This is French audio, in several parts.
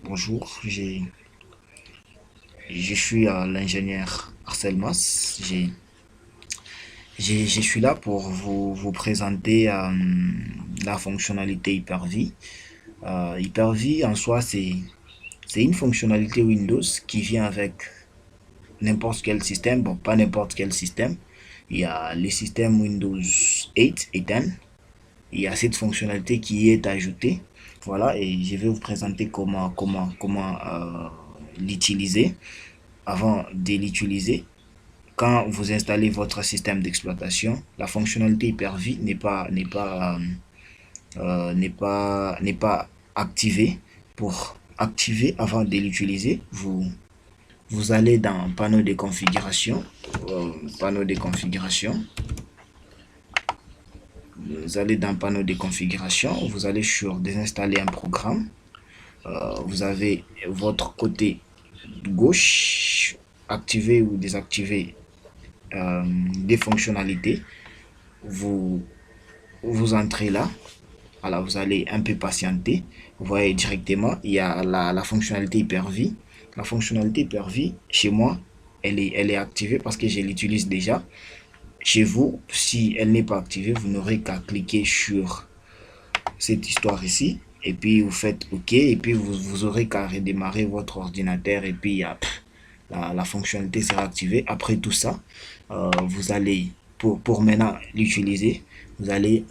Bonjour, je suis l'ingénieur Arcelmas. Je suis là pour vous présenter la fonctionnalité Hyper-V. Hyper-V en soi, c'est une fonctionnalité Windows qui vient avec n'importe quel système. Bon, pas n'importe quel système. Il y a les systèmes Windows 8 et 10. Il y a cette fonctionnalité qui est ajoutée. Voilà, et je vais vous présenter comment l'utiliser. Avant de l'utiliser, quand vous installez votre système d'exploitation, la fonctionnalité Hyper-V n'est pas activée. Pour activer avant de l'utiliser, vous allez dans panneau de configuration, panneau de configuration. Vous allez dans panneau de configuration, vous allez sur désinstaller un programme. Vous avez votre côté gauche, activer ou désactiver des fonctionnalités. Vous entrez là. Alors vous allez un peu patienter. Vous voyez directement, il y a la fonctionnalité Hyper-V. La fonctionnalité Hyper-V, chez moi, elle est activée parce que je l'utilise déjà. Chez vous, si elle n'est pas activée, vous n'aurez qu'à cliquer sur cette histoire ici. Et puis vous faites OK. Et puis vous aurez qu'à redémarrer votre ordinateur. Et puis la fonctionnalité sera activée. Après tout ça, vous allez, pour maintenant l'utiliser, vous allez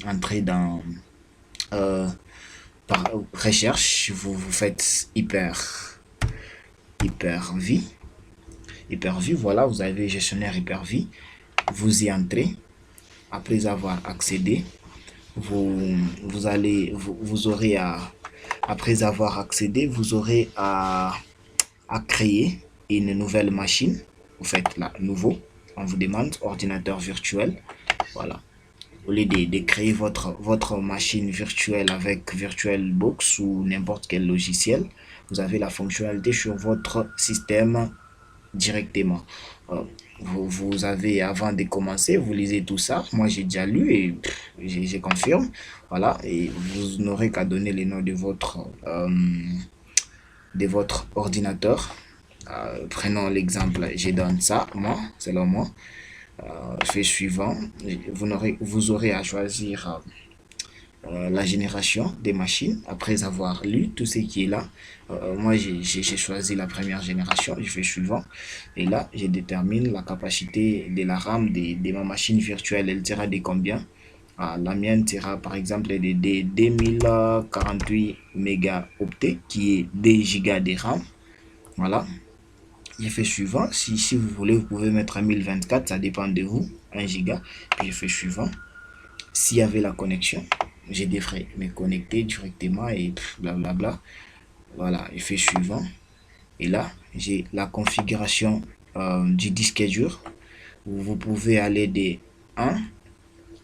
entrer dans par recherche. Vous faites Hyper-V. Hyper-V, voilà, vous avez gestionnaire Hyper-V. Vous y entrez. Après avoir accédé, vous aurez à, après avoir accédé, vous aurez à créer une nouvelle machine. Vous faites là, nouveau. On vous demande ordinateur virtuel. Voilà. Au lieu de créer votre machine virtuelle avec VirtualBox ou n'importe quel logiciel, vous avez la fonctionnalité sur votre système directement. Vous avez, avant de commencer, vous lisez tout ça. Moi, j'ai déjà lu et je confirme. Voilà. Et vous n'aurez qu'à donner le nom de votre ordinateur. Prenons l'exemple, je donne ça, moi, selon moi. Fait suivant, vous aurez à choisir la génération des machines après avoir lu tout ce qui est là. Moi, j'ai choisi la première génération, je fais suivant. Et là, je détermine la capacité de la RAM de ma machine virtuelle. Elle sera de combien? La mienne sera par exemple de 2048 mégaoctets, qui est 2 gigas de RAM. Voilà. Je fais suivant. Si vous voulez, vous pouvez mettre 1024, ça dépend de vous. 1 giga. Puis je fais suivant. S'il y avait la connexion, je devrais me connecter directement et blablabla. Voilà, je fais suivant. Et là, j'ai la configuration du disque dur. Vous pouvez aller de 1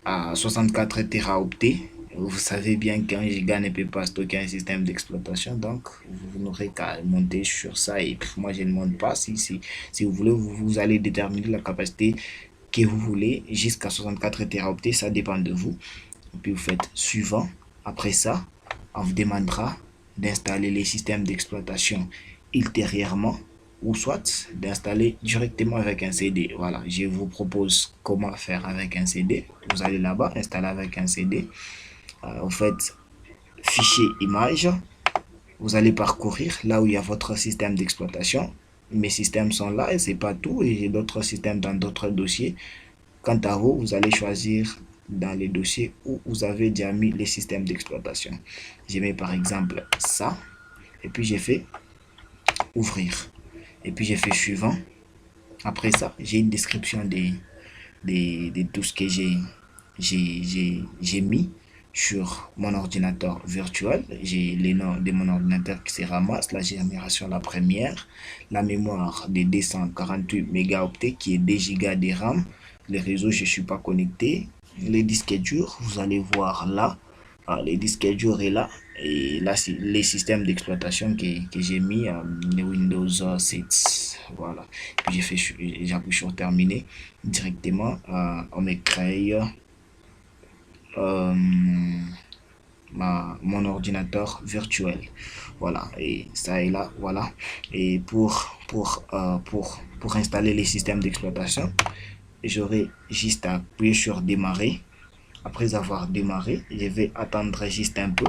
à 64 téraoctets. Vous savez bien qu'un giga ne peut pas stocker un système d'exploitation, donc vous n'aurez qu'à monter sur ça. Et moi, je ne monte pas. Si vous voulez, vous allez déterminer la capacité que vous voulez jusqu'à 64 téraoctets, ça dépend de vous. Et puis vous faites suivant. Après ça, on vous demandera d'installer les systèmes d'exploitation ultérieurement ou soit d'installer directement avec un CD. Voilà, je vous propose comment faire avec un CD. Vous allez là-bas, installer avec un CD. Vous faites fichier image. Vous allez parcourir là où il y a votre système d'exploitation. Mes systèmes sont là et c'est pas tout. Et j'ai d'autres systèmes dans d'autres dossiers. Quant à vous, vous allez choisir dans les dossiers où vous avez déjà mis les systèmes d'exploitation. Je mets par exemple ça. Et puis j'ai fait ouvrir. Et puis j'ai fait suivant. Après ça, j'ai une description de tout ce que j'ai mis sur mon ordinateur virtuel. J'ai les noms de mon ordinateur qui se ramasse, la génération la première, la mémoire de 248 mégaoctets qui est 2 gigas de RAM. Les réseaux, je ne suis pas connecté. Les disques durs, vous allez voir là. Les disques durs est là. Et là, c'est les systèmes d'exploitation que j'ai mis, les Windows 7. Voilà. Puis j'appuie sur terminer directement. On me crée mon ordinateur virtuel. Voilà, et ça est là, voilà. Et pour installer les systèmes d'exploitation, j'aurai juste à appuyer sur démarrer. Après avoir démarré, je vais attendre juste un peu.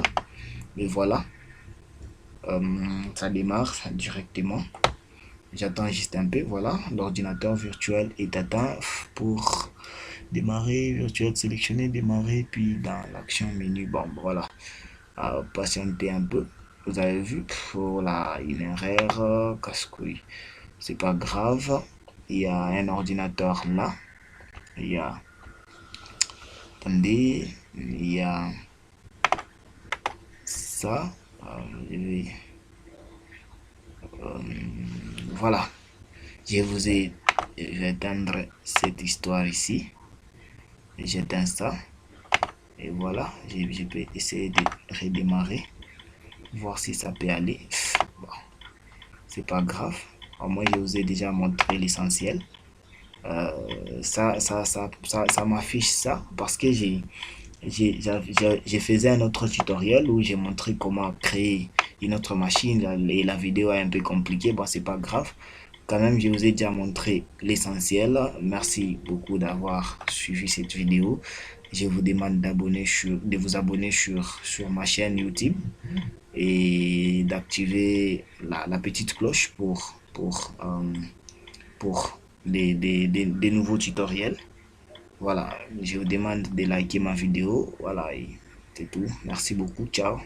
Et voilà, ça démarre directement. J'attends juste un peu, voilà. L'ordinateur virtuel est atteint pour démarrer, virtuel sélectionné, démarrer, puis dans l'action menu, bon, voilà. Patienter un peu. Vous avez vu, voilà, une erreur, casse-couille. C'est pas grave. Il y a un ordinateur là. Il y a, attendez, il y a ça. Je vais, euh, voilà. Je vais éteindre cette histoire ici. J'éteins ça. Et voilà, je peux essayer de redémarrer. Voir si ça peut aller. Bon, c'est pas grave. Au moins, je vous ai déjà montré l'essentiel. Ça m'affiche ça parce que j'ai fait un autre tutoriel où j'ai montré comment créer une autre machine et la vidéo est un peu compliquée. Bon, c'est pas grave. Quand même, je vous ai déjà montré l'essentiel. Merci beaucoup d'avoir suivi cette vidéo. Je vous demande de vous abonner sur ma chaîne YouTube et d'activer la petite cloche pour des nouveaux tutoriels. Voilà, je vous demande de liker ma vidéo. Voilà, c'est tout. Merci beaucoup. Ciao.